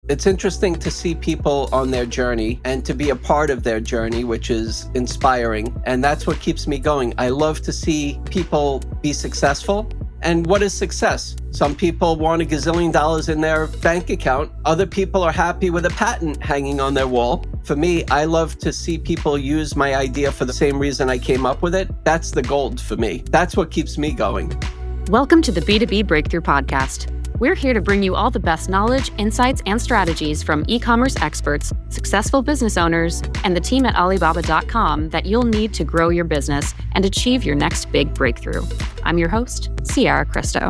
It's interesting to see people on their journey and to be a part of their journey, which is inspiring. And that's what keeps me going. I love to see people be successful. And what is success? Some people want $1 gazillion in their bank account. Other people are happy with a patent hanging on their wall. For me, I love to see people use my idea for the same reason I came up with it. That's the gold for me. That's what keeps me going. Welcome to the B2B Breakthrough Podcast. We're here to bring you all the best knowledge, insights, and strategies from e-commerce experts, successful business owners, and the team at Alibaba.com that you'll need to grow your business and achieve your next big breakthrough. I'm your host, Sierra Cristo.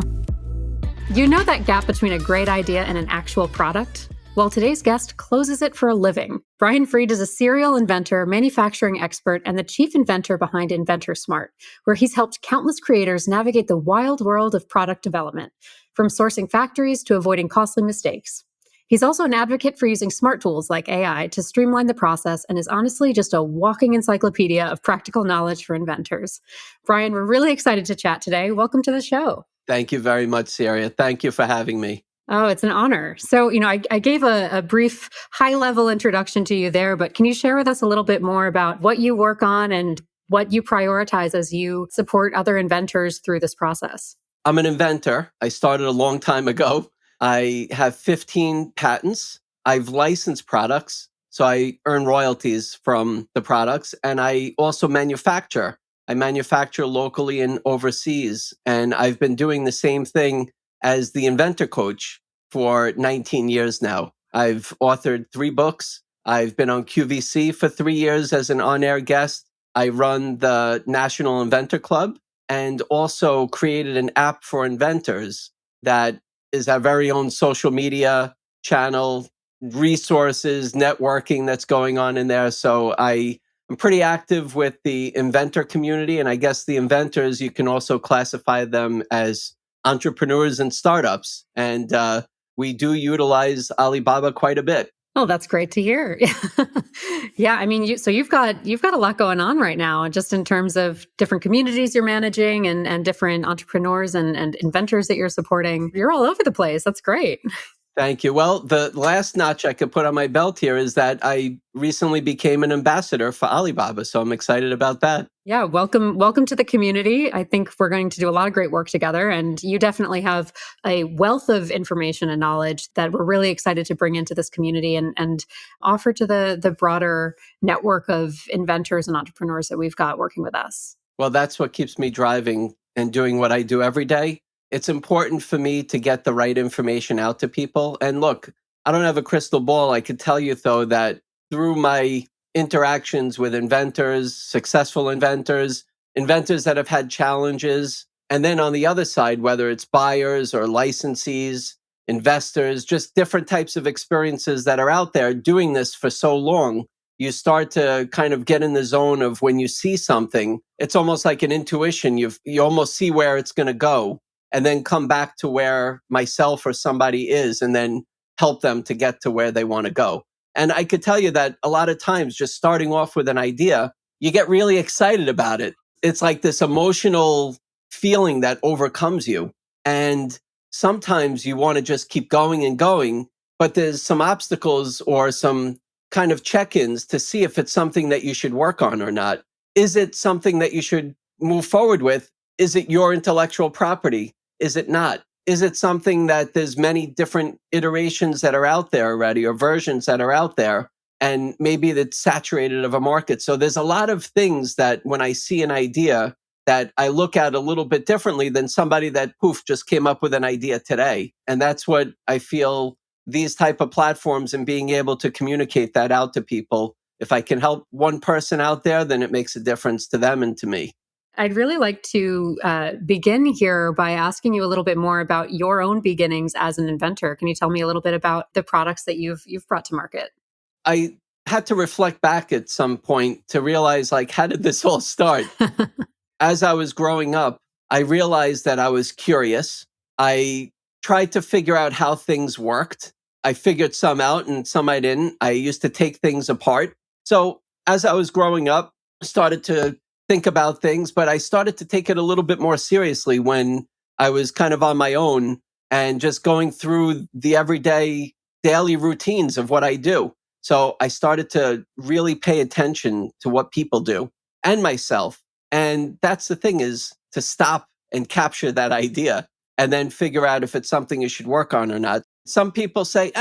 You know that gap between a great idea and an actual product? Well, today's guest closes it for a living. Brian Fried is a serial inventor, manufacturing expert, and the chief inventor behind Inventor Smart, where he's helped countless creators navigate the wild world of product development, from sourcing factories to avoiding costly mistakes. He's also an advocate for using smart tools like AI to streamline the process and is honestly just a walking encyclopedia of practical knowledge for inventors. Brian, we're really excited to chat today. Welcome to the show. Thank you very much, Sierra. Thank you for having me. Oh, it's an honor. So, I gave a brief high-level introduction to you there, but can you share with us a little bit more about what you work on and what you prioritize as you support other inventors through this process? I'm an inventor. I started a long time ago. I have 15 patents. I've licensed products, so I earn royalties from the products. And I also manufacture. I manufacture locally and overseas. And I've been doing the same thing as the inventor coach for 19 years now. I've authored 3 books. I've been on QVC for 3 years as an on-air guest. I run the National Inventor Club and also created an app for inventors that is our very own social media channel, resources, networking that's going on in there. So I'm pretty active with the inventor community. And I guess the inventors, you can also classify them as entrepreneurs and startups. And we do utilize Alibaba quite a bit. Oh, that's great to hear. Yeah, I mean, you've got a lot going on right now, just in terms of different communities you're managing and different entrepreneurs and inventors that you're supporting. You're all over the place. That's great. Thank you. Well, the last notch I could put on my belt here is that I recently became an ambassador for Alibaba. So I'm excited about that. Yeah, welcome to the community. I think we're going to do a lot of great work together, and you definitely have a wealth of information and knowledge that we're really excited to bring into this community and offer to the broader network of inventors and entrepreneurs that we've got working with us. Well, that's what keeps me driving and doing what I do every day. It's important for me to get the right information out to people. And look, I don't have a crystal ball. I could tell you, though, that through my interactions with inventors, successful inventors, inventors that have had challenges, and then on the other side, whether it's buyers or licensees, investors, just different types of experiences that are out there doing this for so long, you start to kind of get in the zone of when you see something, it's almost like an intuition. You almost see where it's going to go, and then come back to where myself or somebody is, and then help them to get to where they want to go. And I could tell you that a lot of times, just starting off with an idea, you get really excited about it. It's like this emotional feeling that overcomes you. And sometimes you want to just keep going and going, but there's some obstacles or some kind of check-ins to see if it's something that you should work on or not. Is it something that you should move forward with? Is it your intellectual property? Is it not? Is it something that there's many different iterations that are out there already or versions that are out there, and maybe that's saturated of a market? So there's a lot of things that when I see an idea that I look at a little bit differently than somebody that just came up with an idea today. And that's what I feel these type of platforms and being able to communicate that out to people. If I can help one person out there, then it makes a difference to them and to me. I'd really like to begin here by asking you a little bit more about your own beginnings as an inventor. Can you tell me a little bit about the products that you've brought to market? I had to reflect back at some point to realize, like, how did this all start? As I was growing up, I realized that I was curious. I tried to figure out how things worked. I figured some out and some I didn't. I used to take things apart. So as I was growing up, I started to think about things, but I started to take it a little bit more seriously when I was kind of on my own and just going through the everyday daily routines of what I do. So I started to really pay attention to what people do and myself. And that's the thing, is to stop and capture that idea and then figure out if it's something you should work on or not. Some people say,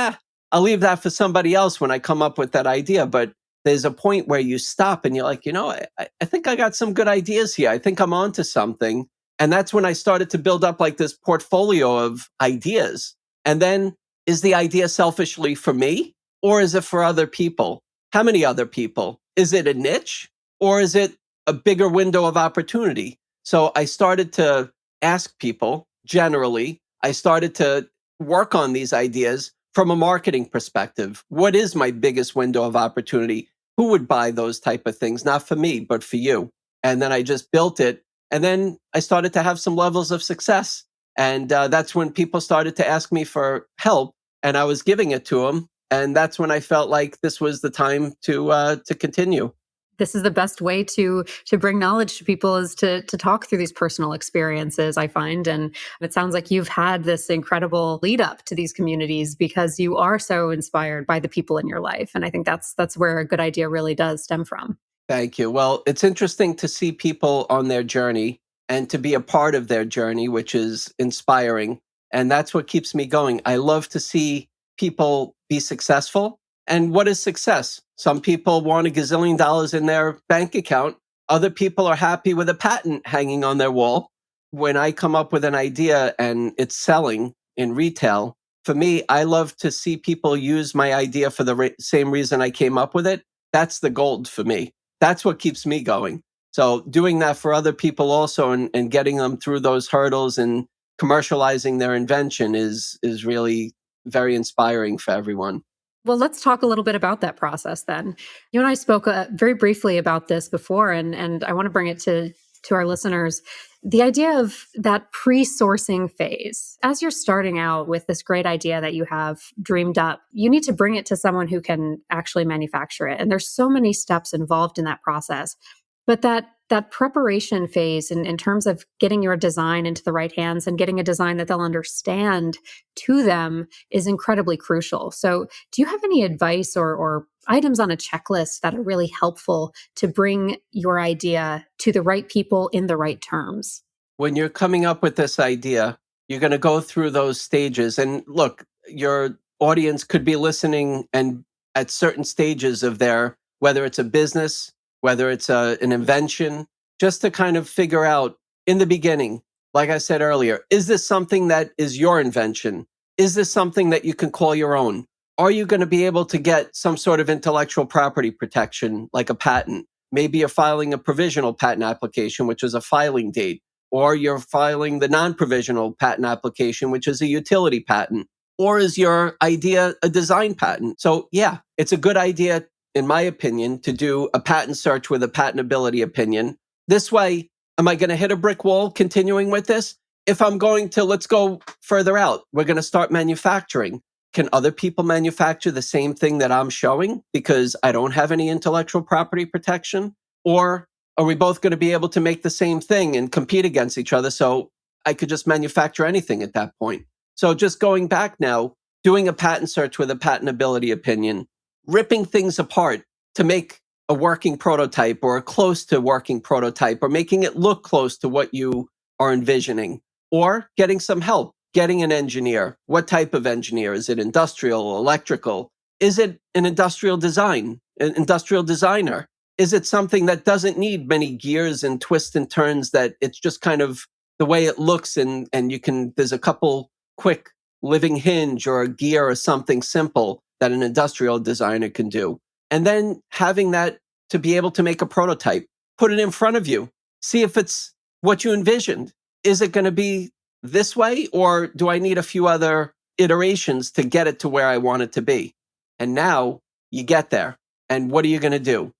I'll leave that for somebody else when I come up with that idea. But there's a point where you stop and you're like, I think I got some good ideas here. I think I'm onto something. And that's when I started to build up like this portfolio of ideas. And then, is the idea selfishly for me, or is it for other people? How many other people? Is it a niche, or is it a bigger window of opportunity? So I started to ask people generally. I started to work on these ideas from a marketing perspective. What is my biggest window of opportunity? Who would buy those type of things? Not for me, but for you. And then I just built it. And then I started to have some levels of success. And that's when people started to ask me for help, and I was giving it to them. And that's when I felt like this was the time to continue. This is the best way to bring knowledge to people, is to talk through these personal experiences, I find. And it sounds like you've had this incredible lead up to these communities because you are so inspired by the people in your life. And I think that's where a good idea really does stem from. Thank you. Well, it's interesting to see people on their journey and to be a part of their journey, which is inspiring. And that's what keeps me going. I love to see people be successful. And what is success? Some people want a gazillion dollars in their bank account. Other people are happy with a patent hanging on their wall. When I come up with an idea and it's selling in retail, for me, I love to see people use my idea for the same reason I came up with it. That's the gold for me. That's what keeps me going. So doing that for other people also, and getting them through those hurdles and commercializing their invention is really very inspiring for everyone. Well, let's talk a little bit about that process then. You and I spoke very briefly about this before, and I want to bring it to our listeners. The idea of that pre-sourcing phase. As you're starting out with this great idea that you have dreamed up, you need to bring it to someone who can actually manufacture it. And there's so many steps involved in that process. But that preparation phase in terms of getting your design into the right hands and getting a design that they'll understand to them is incredibly crucial. So do you have any advice or items on a checklist that are really helpful to bring your idea to the right people in the right terms? When you're coming up with this idea, you're going to go through those stages. And look, your audience could be listening and at certain stages of their, whether it's a business, whether it's an invention, just to kind of figure out in the beginning, like I said earlier, is this something that is your invention? Is this something that you can call your own? Are you going to be able to get some sort of intellectual property protection, like a patent? Maybe you're filing a provisional patent application, which is a filing date, or you're filing the non-provisional patent application, which is a utility patent, or is your idea a design patent? So yeah, it's a good idea, in my opinion, to do a patent search with a patentability opinion. This way, am I going to hit a brick wall continuing with this? If I'm going to, let's go further out. We're going to start manufacturing. Can other people manufacture the same thing that I'm showing because I don't have any intellectual property protection? Or are we both going to be able to make the same thing and compete against each other? So I could just manufacture anything at that point. So just going back now, doing a patent search with a patentability opinion, ripping things apart to make a working prototype or a close to working prototype, or making it look close to what you are envisioning, or getting some help, getting an engineer. What type of engineer? Is it industrial, electrical? Is it an industrial designer? Is it something that doesn't need many gears and twists and turns, that it's just kind of the way it looks, and you can, there's a couple quick living hinge or a gear or something simple that an industrial designer can do. And then having that to be able to make a prototype, put it in front of you, see if it's what you envisioned. Is it going to be this way, or do I need a few other iterations to get it to where I want it to be? And now you get there. And what are you going to do?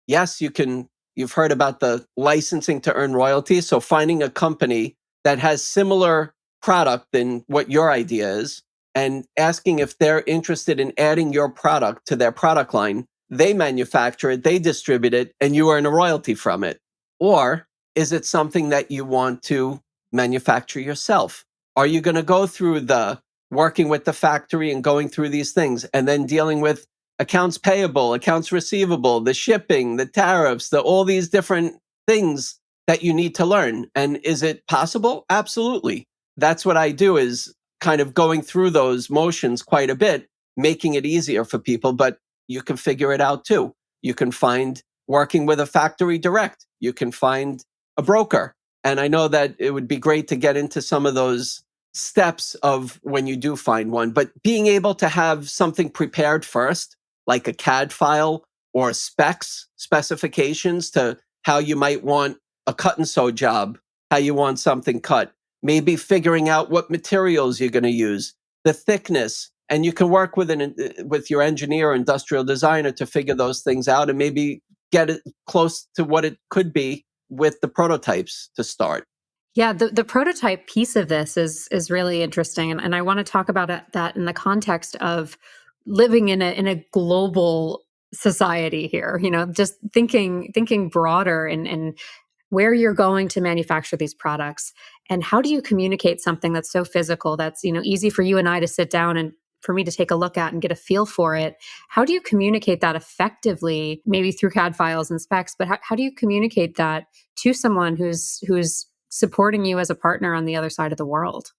Yes, you've heard about the licensing to earn royalties. So finding a company that has similar product than what your idea is, and asking if they're interested in adding your product to their product line. They manufacture it, they distribute it, and you earn a royalty from it. Or is it something that you want to manufacture yourself? Are you going to go through the working with the factory and going through these things, and then dealing with accounts payable, accounts receivable, the shipping, the tariffs, all these different things that you need to learn. And is it possible? Absolutely. That's what I do, is kind of going through those motions quite a bit, making it easier for people, but you can figure it out too. You can find working with a factory direct. You can find a broker. And I know that it would be great to get into some of those steps of when you do find one, but being able to have something prepared first, like a CAD file or specifications to how you might want a cut and sew job, how you want something cut, maybe figuring out what materials you're going to use, the thickness, and you can work with your engineer or industrial designer to figure those things out and maybe get it close to what it could be with the prototypes to start. Yeah, the prototype piece of this is really interesting, and I want to talk about that in the context of living in a global society here. Just thinking broader and where you're going to manufacture these products, and how do you communicate something that's so physical, that's easy for you and I to sit down and for me to take a look at and get a feel for it. How do you communicate that effectively, maybe through CAD files and specs, but how do you communicate that to someone who's supporting you as a partner on the other side of the world?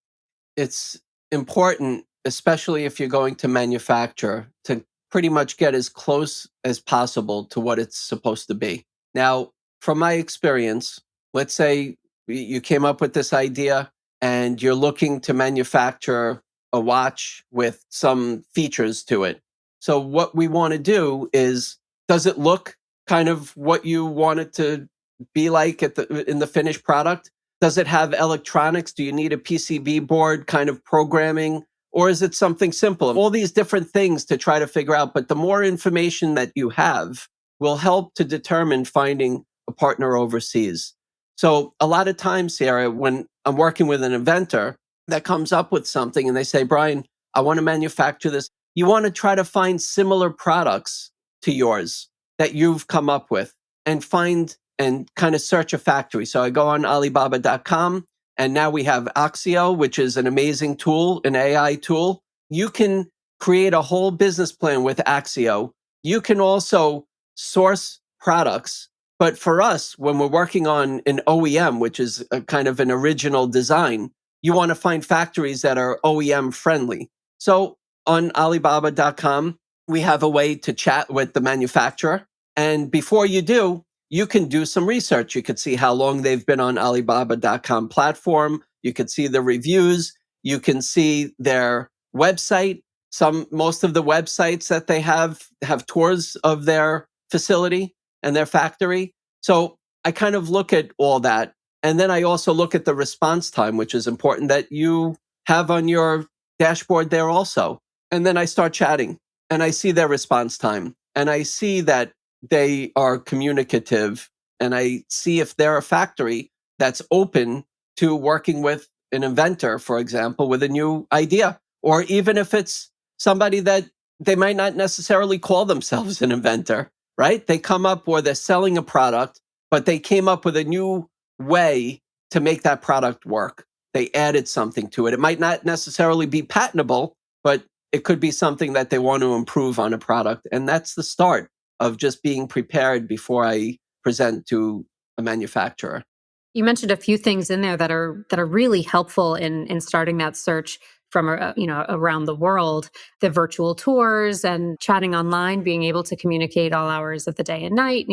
It's important, especially if you're going to manufacture, to pretty much get as close as possible to what it's supposed to be. Now, from my experience, let's say you came up with this idea and you're looking to manufacture a watch with some features to it. So what we want to do is, does it look kind of what you want it to be like in the finished product? Does it have electronics? Do you need a PCB board kind of programming? Or is it something simple? All these different things to try to figure out. But the more information that you have will help to determine finding a partner overseas. So a lot of times, Sarah, when I'm working with an inventor that comes up with something and they say, Brian, I want to manufacture this. You want to try to find similar products to yours that you've come up with and find and kind of search a factory. So I go on Alibaba.com, and now we have Axio, which is an amazing tool, an AI tool. You can create a whole business plan with Axio. You can also source products. But for us, when we're working on an OEM, which is a kind of an original design, you want to find factories that are OEM friendly. So on Alibaba.com, we have a way to chat with the manufacturer. And before you do, you can do some research. You could see how long they've been on Alibaba.com platform. You could see the reviews. You can see their website. Most of the websites that they have tours of their facility and their factory. So I kind of look at all that. And then I also look at the response time, which is important, that you have on your dashboard there also. And then I start chatting and I see their response time and I see that they are communicative, and I see if they're a factory that's open to working with an inventor, for example, with a new idea, or even if it's somebody that they might not necessarily call themselves an inventor, right? They come up or they're selling a product, but they came up with a new way to make that product work. They added something to it. It might not necessarily be patentable, but it could be something that they want to improve on a product. And that's the start of just being prepared before I present to a manufacturer. You mentioned a few things in there that are really helpful in starting that search from around the world. The virtual tours and chatting online, being able to communicate all hours of the day and night,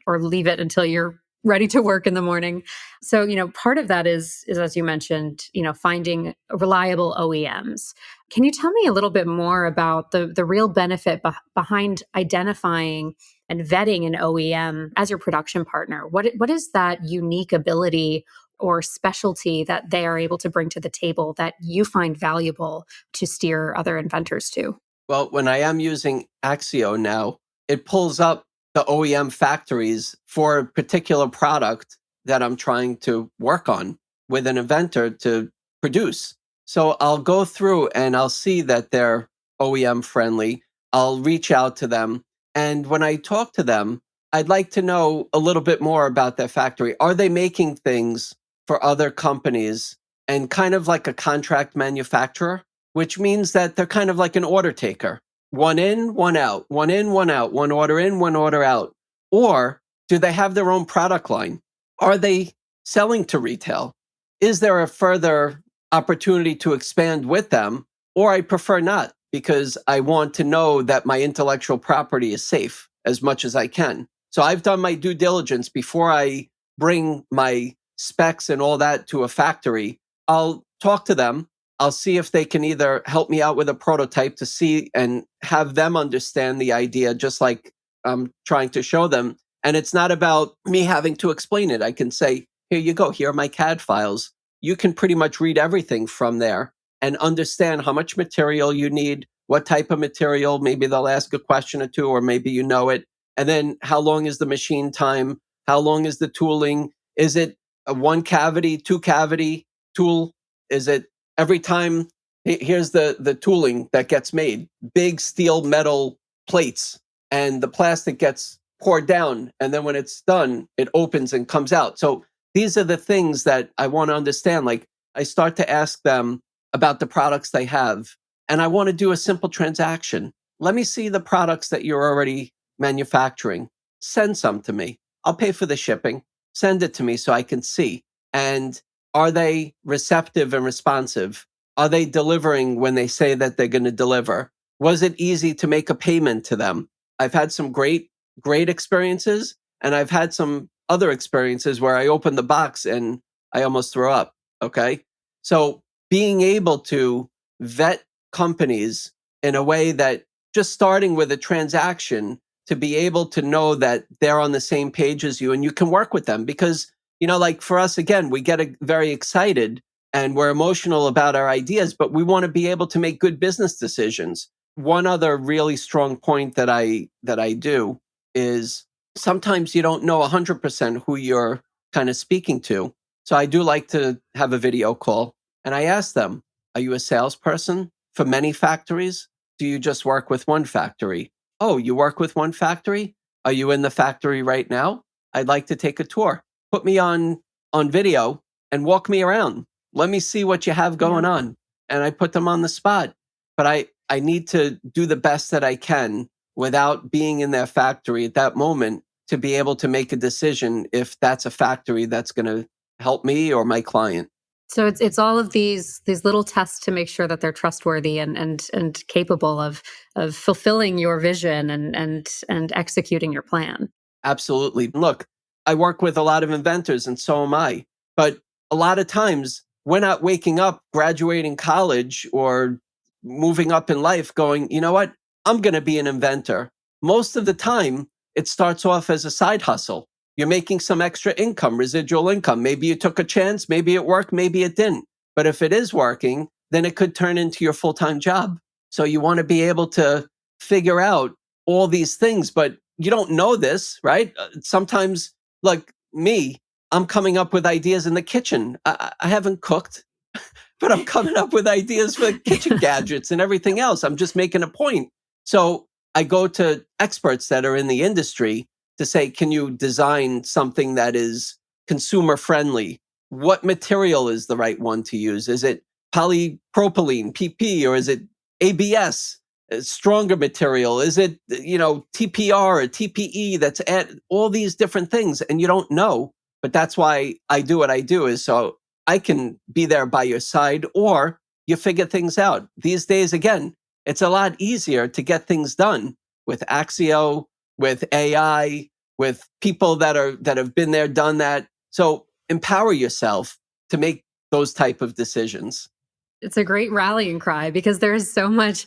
or leave it until you're ready to work in the morning. So, part of that is as you mentioned, finding reliable OEMs. Can you tell me a little bit more about the real benefit behind identifying and vetting an OEM as your production partner? What is that unique ability or specialty that they are able to bring to the table that you find valuable to steer other inventors to? Well, when I am using Axio now, it pulls up the OEM factories for a particular product that I'm trying to work on with an inventor to produce. So I'll go through and I'll see that they're OEM friendly. I'll reach out to them. And when I talk to them, I'd like to know a little bit more about their factory. Are they making things for other companies and kind of like a contract manufacturer? which means that they're kind of like an order taker. One in, one out, one in, one out, one order in, one order out. Or do they have their own product line? Are they selling to retail? Is there a further opportunity to expand with them? Or I prefer not, because I want to know that my intellectual property is safe as much as I can. So I've done my due diligence before I bring my specs and all that to a factory. I'll talk to them. I'll see if they can either help me out with a prototype to see and have them understand the idea, just like I'm trying to show them. And it's not about me having to explain it. I can say, here you go. Here are my CAD files. You can pretty much read everything from there and understand how much material you need, what type of material. Maybe they'll ask a question or two, or maybe you know it. And then how long is the machine time? How long is the tooling? Is it a one cavity, two cavity tool? Is it every time? Here's the tooling that gets made: big steel metal plates, and the plastic gets poured down. And then when it's done, it opens and comes out. So these are the things that I want to understand. Like, I start to ask them about the products they have, and I want to do a simple transaction. Let me see the products that you're already manufacturing. Send some to me. I'll pay for the shipping. Send it to me so I can see. And are they receptive and responsive? Are they delivering when they say that they're going to deliver? Was it easy to make a payment to them? I've had some great experiences, and I've had some other experiences where I opened the box and I almost threw up. Okay. So being able to vet companies in a way that, just starting with a transaction, to be able to know that they're on the same page as you and you can work with them. Because, like for us, again, we get very excited and we're emotional about our ideas, but we want to be able to make good business decisions. One other really strong point that I do is, sometimes you don't know 100% who you're kind of speaking to. So I do like to have a video call, and I ask them, are you a salesperson for many factories? Do you just work with one factory? Oh, you work with one factory? Are you in the factory right now? I'd like to take a tour. Put me on video and walk me around. Let me see what you have going on. And I put them on the spot. But I need to do the best that I can without being in their factory at that moment, to be able to make a decision if that's a factory that's going to help me or my client. So it's all of these little tests to make sure that they're trustworthy and capable of fulfilling your vision and executing your plan. Absolutely. Look, I work with a lot of inventors, and so am I. But a lot of times we're not waking up, graduating college, or moving up in life going, you know what? I'm going to be an inventor. Most of the time, it starts off as a side hustle. You're making some extra income, residual income. Maybe you took a chance, maybe it worked, maybe it didn't. But if it is working, then it could turn into your full-time job. So you want to be able to figure out all these things, but you don't know this, right? Sometimes, like me, I'm coming up with ideas in the kitchen. I haven't cooked, but I'm coming up with ideas for kitchen gadgets and everything else. I'm just making a point. So I go to experts that are in the industry to say, can you design something that is consumer friendly? What material is the right one to use? Is it polypropylene, PP, or is it ABS, stronger material? Is it, TPR or TPE, that's at all these different things, and you don't know. But that's why I do what I do, is so I can be there by your side, or you figure things out. These days, again, it's a lot easier to get things done with Axio, with AI, with people that have been there, done that. So empower yourself to make those type of decisions. It's a great rallying cry, because there's so much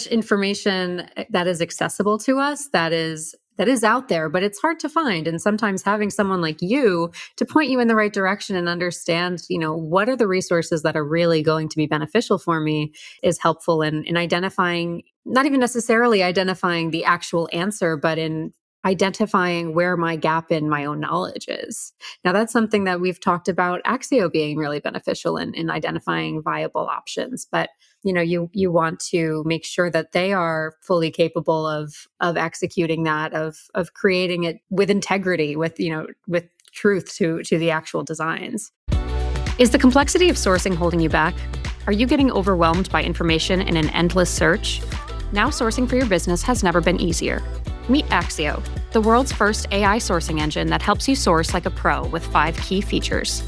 information that is accessible to us, that is out there, but it's hard to find. And sometimes having someone like you to point you in the right direction and understand, what are the resources that are really going to be beneficial for me, is helpful in identifying, not even necessarily identifying the actual answer, but in identifying where my gap in my own knowledge is. Now, that's something that we've talked about Axio being really beneficial in identifying viable options. But you want to make sure that they are fully capable of executing that, of creating it with integrity, with truth to the actual designs. Is the complexity of sourcing holding you back? Are you getting overwhelmed by information in an endless search? Now sourcing for your business has never been easier. Meet Axio, the world's first AI sourcing engine that helps you source like a pro with 5 key features.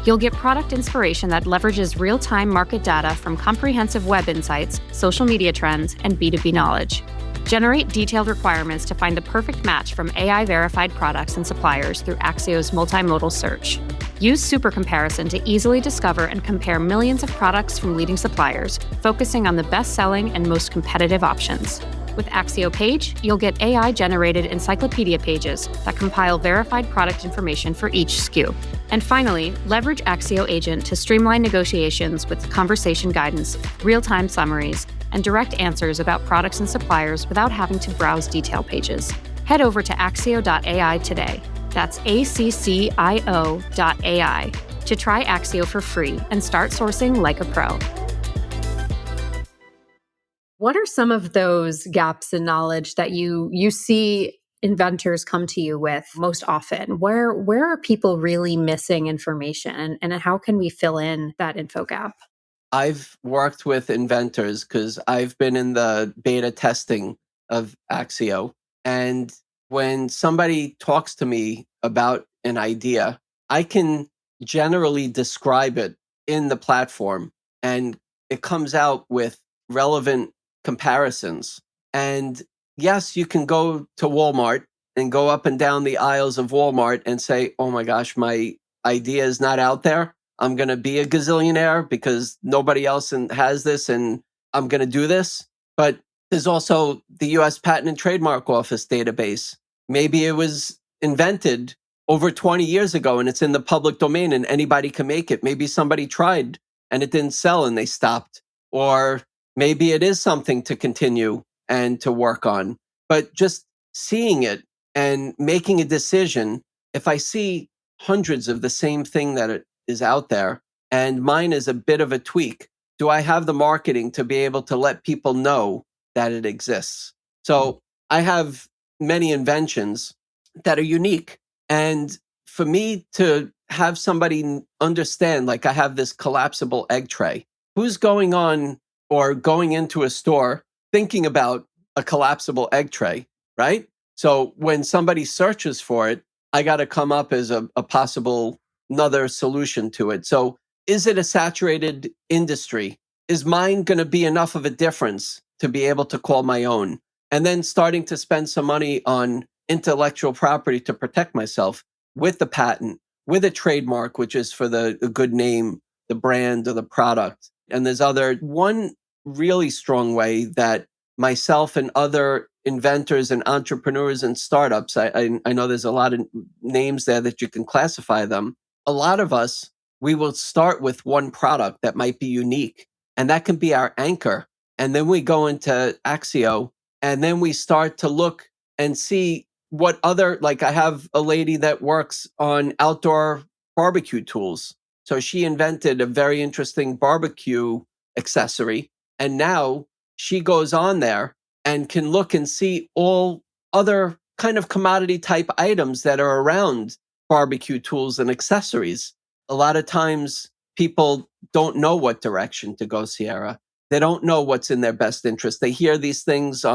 You'll get product inspiration that leverages real-time market data from comprehensive web insights, social media trends, and B2B knowledge. Generate detailed requirements to find the perfect match from AI-verified products and suppliers through Axio's multimodal search. Use Super Comparison to easily discover and compare millions of products from leading suppliers, focusing on the best-selling and most competitive options. With Axio Page, you'll get AI-generated encyclopedia pages that compile verified product information for each SKU. And finally, leverage Axio Agent to streamline negotiations with conversation guidance, real-time summaries, and direct answers about products and suppliers without having to browse detail pages. Head over to axio.ai today. That's ACCIO.ai to try Axio for free and start sourcing like a pro. What are some of those gaps in knowledge that you see inventors come to you with most often? Where are people really missing information, and how can we fill in that info gap? I've worked with inventors because I've been in the beta testing of Axio. And when somebody talks to me about an idea, I can generally describe it in the platform, and it comes out with relevant comparisons. And yes, you can go to Walmart and go up and down the aisles of Walmart and say, oh my gosh, my idea is not out there. I'm going to be a gazillionaire because nobody else has this, and I'm going to do this. But there's also the US Patent and Trademark Office database. Maybe it was invented over 20 years ago and it's in the public domain and anybody can make it. Maybe somebody tried and it didn't sell and they stopped. Or maybe it is something to continue and to work on. But just seeing it and making a decision, if I see hundreds of the same thing that it is out there and mine is a bit of a tweak, do I have the marketing to be able to let people know that it exists? So I have many inventions that are unique. And for me to have somebody understand, like I have this collapsible egg tray, who's going on or going into a store thinking about a collapsible egg tray, right? So when somebody searches for it, I got to come up as a possible another solution to it. So is it a saturated industry? Is mine going to be enough of a difference to be able to call my own? And then starting to spend some money on intellectual property to protect myself with the patent, with a trademark, which is for the good name, the brand or the product. And there's one really strong way that myself and other inventors and entrepreneurs and startups, I know there's a lot of names there that you can classify them. A lot of us, we will start with one product that might be unique, and that can be our anchor. And then we go into Axio, and then we start to look and see what other, like I have a lady that works on outdoor barbecue tools. So she invented a very interesting barbecue accessory. And now she goes on there and can look and see all other kind of commodity type items that are around barbecue tools and accessories. A lot of times people don't know what direction to go, Sierra. They don't know what's in their best interest. They hear these things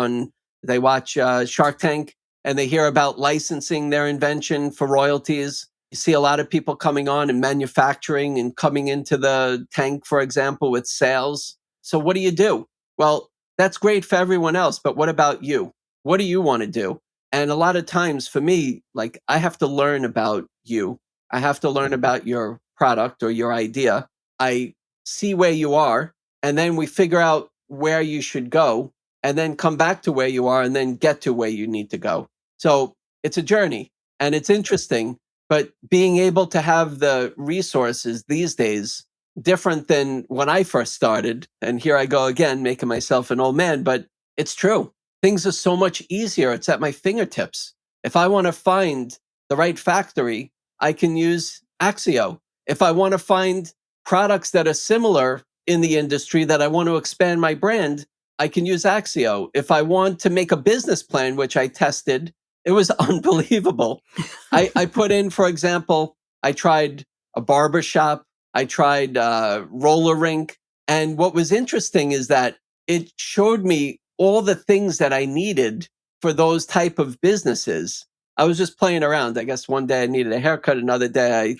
they watch Shark Tank and they hear about licensing their invention for royalties. You see a lot of people coming on and manufacturing and coming into the tank, for example, with sales. So what do you do? Well, that's great for everyone else, but what about you? What do you want to do? And a lot of times for me, like I have to learn about you. I have to learn about your product or your idea. I see where you are, and then we figure out where you should go, and then come back to where you are, and then get to where you need to go. So it's a journey, and it's interesting, but being able to have the resources these days, different than when I first started, and here I go again, making myself an old man, but it's true. Things are so much easier. It's at my fingertips. If I want to find the right factory, I can use Axio. If I want to find products that are similar in the industry that I want to expand my brand, I can use Axio. If I want to make a business plan, which I tested, it was unbelievable. I put in, for example, I tried a barber shop, I tried a roller rink, And what was interesting is that it showed me all the things that I needed for those type of businesses. I was just playing around. I guess one day I needed a haircut, another day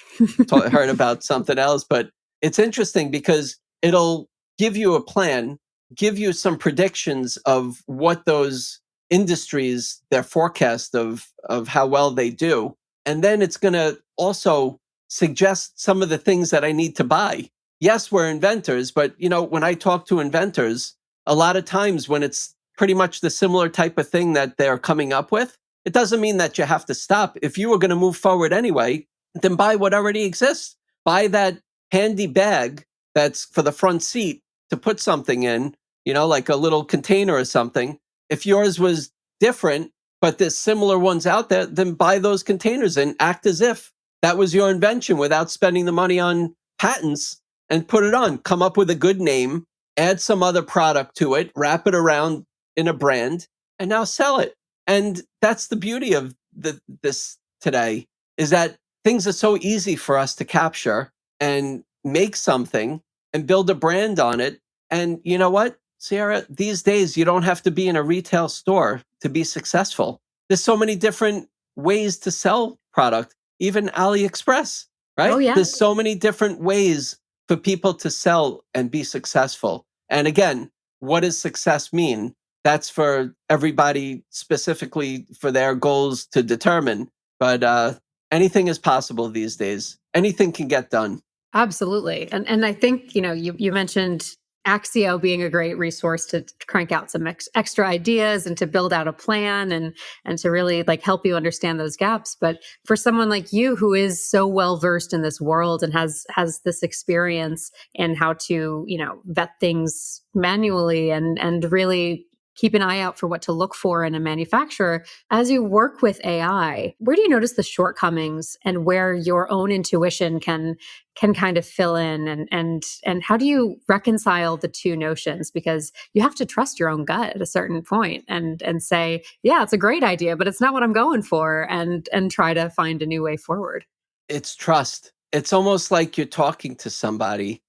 I heard about something else. But it's interesting because it'll give you a plan, give you some predictions of what those industries, their forecast of how well they do. And then it's going to also suggest some of the things that I need to buy. Yes, we're inventors, but when I talk to inventors, a lot of times when it's pretty much the similar type of thing that they're coming up with, it doesn't mean that you have to stop. If you were going to move forward anyway, then buy what already exists. Buy that handy bag that's for the front seat to put something in, like a little container or something. If yours was different, but there's similar ones out there, then buy those containers and act as if that was your invention without spending the money on patents, and put it on. Come up with a good name, add some other product to it, wrap it around in a brand, and now sell it. And that's the beauty of this today, is that things are so easy for us to capture and make something and build a brand on it. And you know what, Sierra, these days you don't have to be in a retail store to be successful. There's so many different ways to sell product, even AliExpress, Oh, right? yeah. There's so many different ways for people to sell and be successful. And again, what does success mean? That's for everybody, specifically for their goals to determine. But anything is possible these days. Anything can get done. Absolutely. And I think, you mentioned Axio being a great resource to crank out some extra ideas and to build out a plan and to really like help you understand those gaps. But for someone like you who is so well versed in this world and has this experience in how to, vet things manually and really keep an eye out for what to look for in a manufacturer. As you work with AI, where do you notice the shortcomings and where your own intuition can kind of fill in, and how do you reconcile the two notions? Because you have to trust your own gut at a certain point and say, yeah, it's a great idea, but it's not what I'm going for, and try to find a new way forward. It's trust. It's almost like you're talking to somebody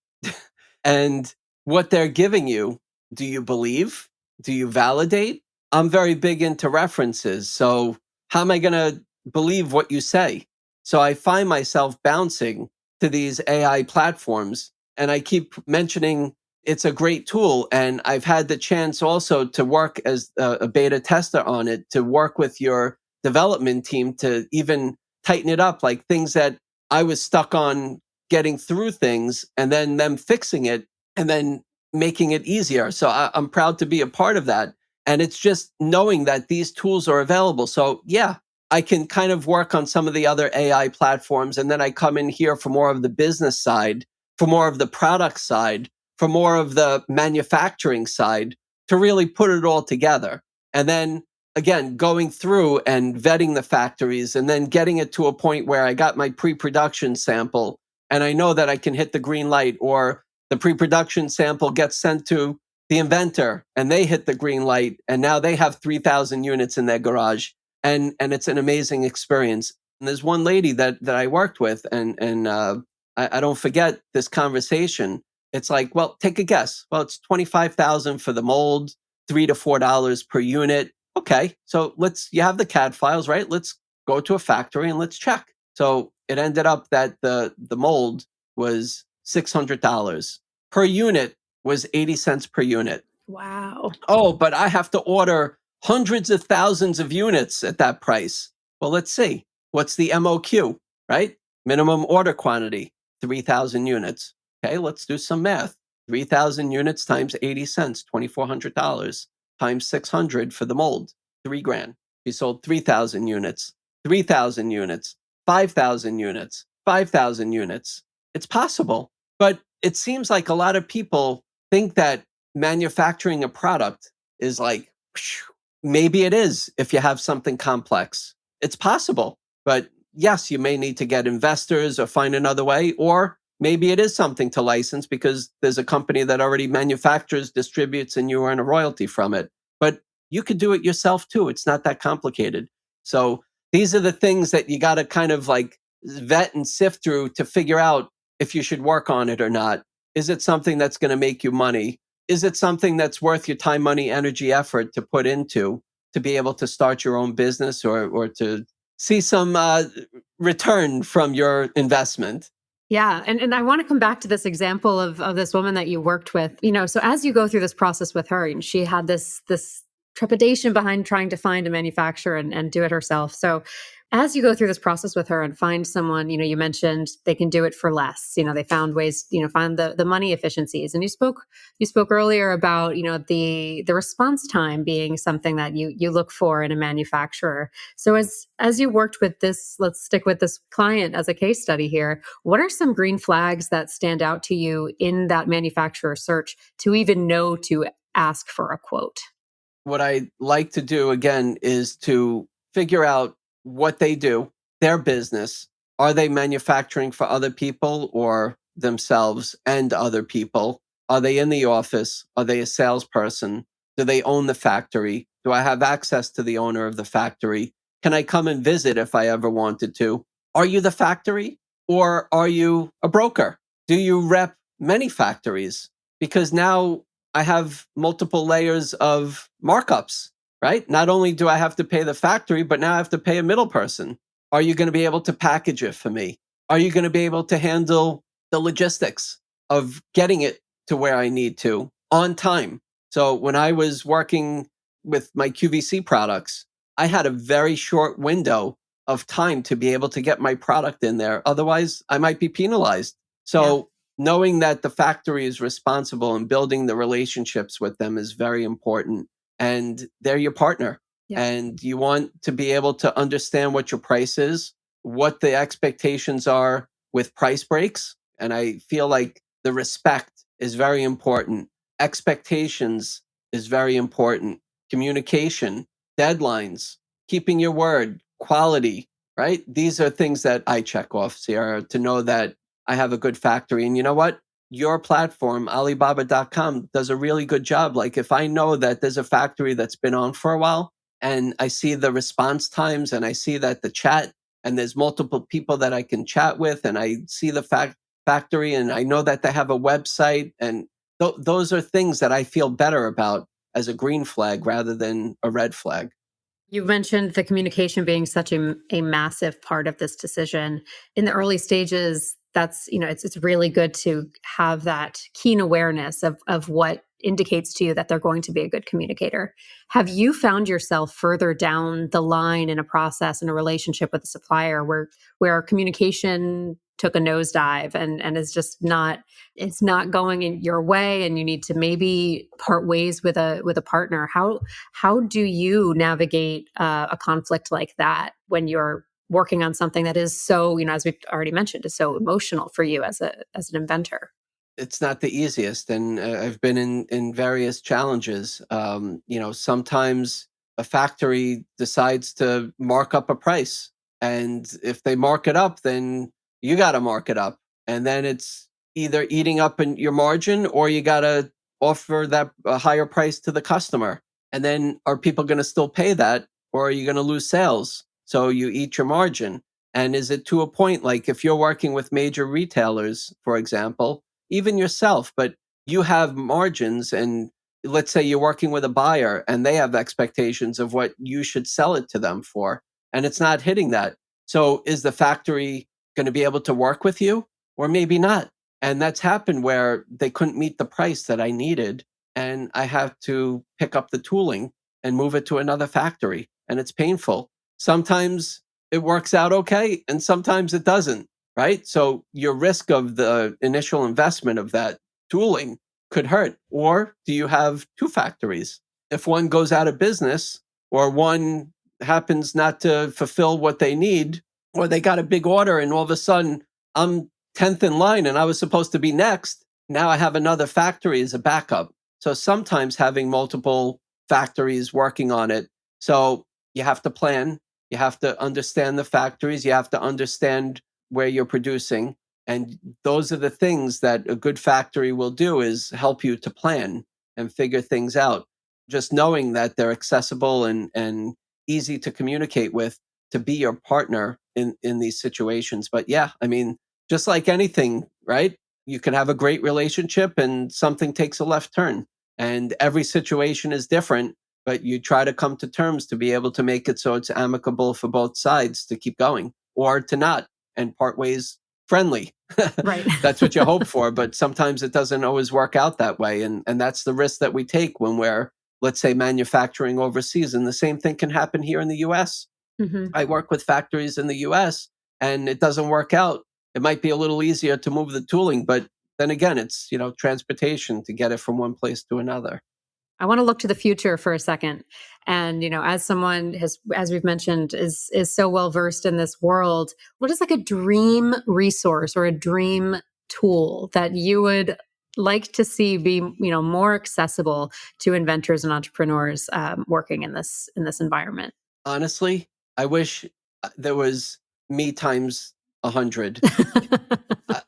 and what they're giving you, do you believe? Do you validate? I'm very big into references. So how am I going to believe what you say? So I find myself bouncing to these AI platforms, and I keep mentioning it's a great tool. And I've had the chance also to work as a beta tester on it, to work with your development team to even tighten it up, like things that I was stuck on getting through things and then them fixing it and then making it easier. So I'm proud to be a part of that. And it's just knowing that these tools are available. So yeah, I can kind of work on some of the other AI platforms. And then I come in here for more of the business side, for more of the product side, for more of the manufacturing side, to really put it all together. And then again, going through and vetting the factories and then getting it to a point where I got my pre-production sample and I know that I can hit the green light, or the pre-production sample gets sent to the inventor and they hit the green light and now they have 3,000 units in their garage, and it's an amazing experience. And there's one lady that I worked with, and I don't forget this conversation. It's like, well, take a guess. Well, it's 25,000 for the mold, $3 to $4 per unit. Okay, so you have the CAD files, right? Let's go to a factory and let's check. So it ended up that the mold was $600 per unit, was 80 cents per unit. Wow. Oh, but I have to order hundreds of thousands of units at that price. Well, let's see. What's the MOQ, right? Minimum order quantity, 3,000 units. Okay, let's do some math. 3,000 units times 80 cents, $2,400 times 600 for the mold, 3 grand. He sold 3,000 units, 3,000 units, 5,000 units, 5,000 units. It's possible, but it seems like a lot of people think that manufacturing a product is like, maybe it is if you have something complex. It's possible, but yes, you may need to get investors or find another way, or maybe it is something to license because there's a company that already manufactures, distributes, and you earn a royalty from it. But you could do it yourself too. It's not that complicated. So these are the things that you got to kind of like vet and sift through to figure out if you should work on it or not. Is it something that's going to make you money? Is it something that's worth your time, money, energy, effort to put into to be able to start your own business or to see some return from your investment? Yeah. And I want to come back to this example of this woman that you worked with. So as you go through this process with her, and she had this trepidation behind trying to find a manufacturer and do it herself. So as you go through this process with her and find someone, you mentioned they can do it for less. They found ways, find the money efficiencies. And you spoke earlier about, the response time being something that you look for in a manufacturer. So as you worked with this, let's stick with this client as a case study here. What are some green flags that stand out to you in that manufacturer search to even know to ask for a quote? What I like to do again is to figure out what they do, their business. Are they manufacturing for other people or themselves and other people? Are they in the office? Are they a salesperson? Do they own the factory? Do I have access to the owner of the factory? Can I come and visit if I ever wanted to? Are you the factory or are you a broker? Do you rep many factories? Because now I have multiple layers of markups, right? Not only do I have to pay the factory, but now I have to pay a middle person. Are you going to be able to package it for me? Are you going to be able to handle the logistics of getting it to where I need to on time? So when I was working with my QVC products, I had a very short window of time to be able to get my product in there. Otherwise, I might be penalized. Yeah. So knowing that the factory is responsible and building the relationships with them is very important. And they're your partner. Yeah. And you want to be able to understand what your price is, what the expectations are with price breaks. And I feel like the respect is very important. Expectations is very important. Communication, deadlines, keeping your word, quality, right? These are things that I check off, Sierra, to know that I have a good factory. And you know what? Your platform, Alibaba.com, does a really good job. Like if I know that there's a factory that's been on for a while and I see the response times and I see that the chat and there's multiple people that I can chat with and I see the factory and I know that they have a website and those are things that I feel better about as a green flag rather than a red flag. You mentioned the communication being such a massive part of this decision. In the early stages, that's, it's really good to have that keen awareness of what indicates to you that they're going to be a good communicator. Have you found yourself further down the line in a process in a relationship with a supplier where communication took a nosedive and is just not it's not going in your way and you need to maybe part ways with a partner? How do you navigate a conflict like that when you're working on something that is so, as we've already mentioned, is so emotional for you as an inventor? It's not the easiest, and I've been in various challenges. Sometimes a factory decides to mark up a price, and if they mark it up, then you got to mark it up, and then it's either eating up in your margin or you got to offer that a higher price to the customer. And then are people going to still pay that, or are you going to lose sales? So you eat your margin. And is it to a point like if you're working with major retailers, for example? Even yourself, but you have margins and let's say you're working with a buyer and they have expectations of what you should sell it to them for and it's not hitting that. So is the factory going to be able to work with you or maybe not? And that's happened where they couldn't meet the price that I needed and I have to pick up the tooling and move it to another factory and it's painful. Sometimes it works out okay and sometimes it doesn't, right? So your risk of the initial investment of that tooling could hurt. Or do you have two factories? If one goes out of business or one happens not to fulfill what they need, or they got a big order and all of a sudden I'm 10th in line and I was supposed to be next, now I have another factory as a backup. So sometimes having multiple factories working on it. So you have to plan, you have to understand the factories, you have to understand where you're producing. And those are the things that a good factory will do is help you to plan and figure things out. Just knowing that they're accessible and easy to communicate with to be your partner in these situations. But yeah, I mean, just like anything, right? you can have a great relationship and something takes a left turn. And every situation is different, but you try to come to terms to be able to make it so it's amicable for both sides to keep going or to not and part ways friendly. Right. That's what you hope for, but sometimes it doesn't always work out that way. And that's the risk that we take when we're, let's say, manufacturing overseas. And the same thing can happen here in the US. Hmm. I work with factories in the US and it doesn't work out. It might be a little easier to move the tooling, but then again, it's, transportation to get it from one place to another. I want to look to the future for a second. And, as someone as we've mentioned, is so well versed in this world, what is like a dream resource or a dream tool that you would like to see be, more accessible to inventors and entrepreneurs working in this environment? Honestly, I wish there was me times 100.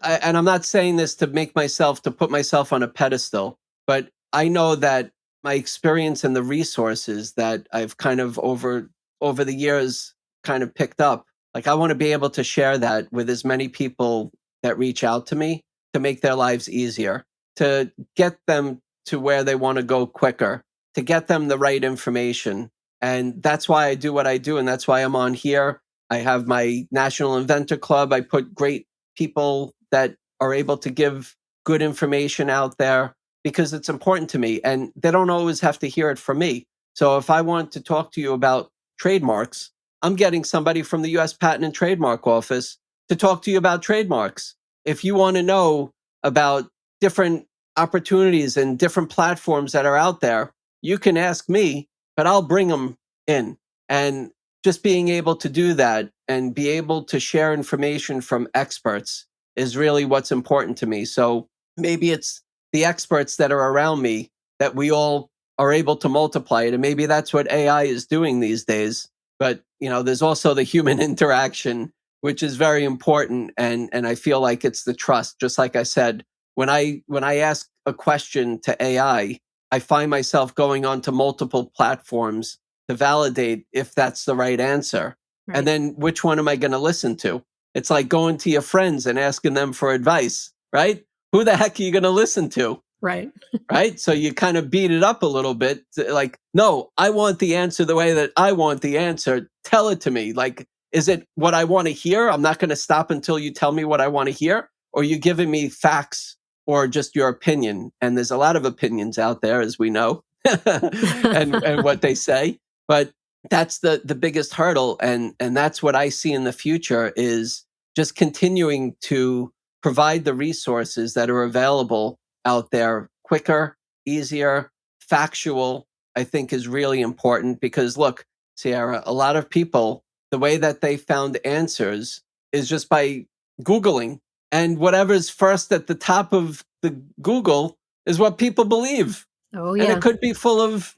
And I'm not saying this to put myself on a pedestal, but I know that my experience and the resources that I've kind of over the years kind of picked up, like I want to be able to share that with as many people that reach out to me to make their lives easier, to get them to where they want to go quicker, to get them the right information. And that's why I do what I do, and that's why I'm on here. I have my National Inventor Club. I put great people that are able to give good information out there because it's important to me. And they don't always have to hear it from me. So if I want to talk to you about trademarks, I'm getting somebody from the US Patent and Trademark Office to talk to you about trademarks. If you want to know about different opportunities and different platforms that are out there, you can ask me, but I'll bring them in. And just being able to do that and be able to share information from experts is really what's important to me. So maybe it's the experts that are around me that we all are able to multiply it. And maybe that's what AI is doing these days. But, there's also the human interaction, which is very important. And I feel like it's the trust. Just like I said, when I ask a question to AI, I find myself going onto multiple platforms to validate if that's the right answer. Right. And then which one am I going to listen to? It's like going to your friends and asking them for advice, right? Who the heck are you going to listen to? Right. Right? So you kind of beat it up a little bit. Like, no, I want the answer the way that I want the answer. Tell it to me. Like, is it what I want to hear? I'm not going to stop until you tell me what I want to hear. Or are you giving me facts or just your opinion? And there's a lot of opinions out there, as we know, and what they say. But that's the biggest hurdle. And that's what I see in the future is just continuing to provide the resources that are available out there quicker, easier, factual, I think is really important because look, Sierra, a lot of people, the way that they found answers is just by Googling, and whatever's first at the top of the Google is what people believe. Oh, And yeah. it could be full of,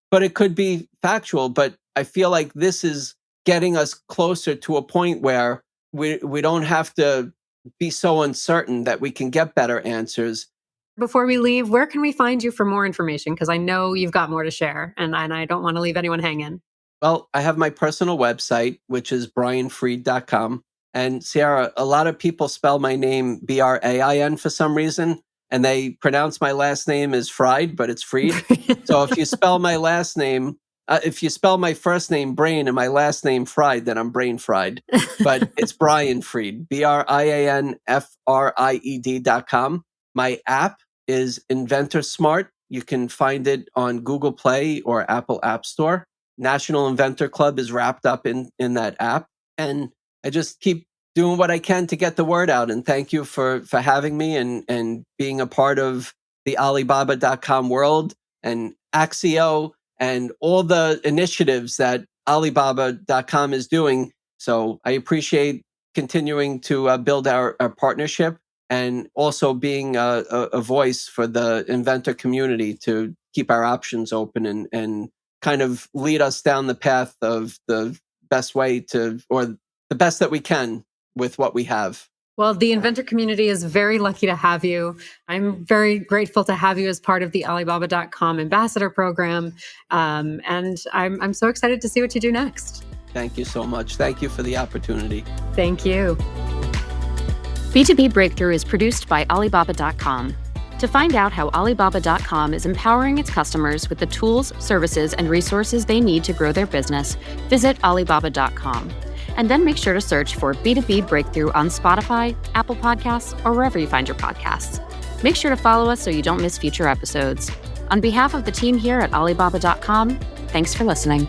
but it could be factual. But I feel like this is getting us closer to a point where we don't have to be so uncertain that we can get better answers. Before we leave, where can we find you for more information? Because I know you've got more to share, and I don't want to leave anyone hanging. Well, I have my personal website, which is brianfried.com. And Sierra, a lot of people spell my name Brain for some reason, and they pronounce my last name as Fried, but it's Fried. So if you spell my last name, if you spell my first name Brain and my last name Fried, then I'm Brain Fried. But it's Brian Fried, BrianFried.com. My app is Inventor Smart. You can find it on Google Play or Apple App Store. National Inventor Club is wrapped up in that app. And I just keep doing what I can to get the word out. And thank you for having me and being a part of the Alibaba.com world and Axio and all the initiatives that Alibaba.com is doing. So I appreciate continuing to build our partnership and also being a voice for the inventor community to keep our options open and kind of lead us down the path of the best way to, or the best that we can with what we have. Well, the inventor community is very lucky to have you. I'm very grateful to have you as part of the Alibaba.com ambassador program. And I'm so excited to see what you do next. Thank you so much. Thank you for the opportunity. Thank you. B2B Breakthrough is produced by Alibaba.com. To find out how Alibaba.com is empowering its customers with the tools, services, and resources they need to grow their business, visit Alibaba.com. And then make sure to search for B2B Breakthrough on Spotify, Apple Podcasts, or wherever you find your podcasts. Make sure to follow us so you don't miss future episodes. On behalf of the team here at Alibaba.com, thanks for listening.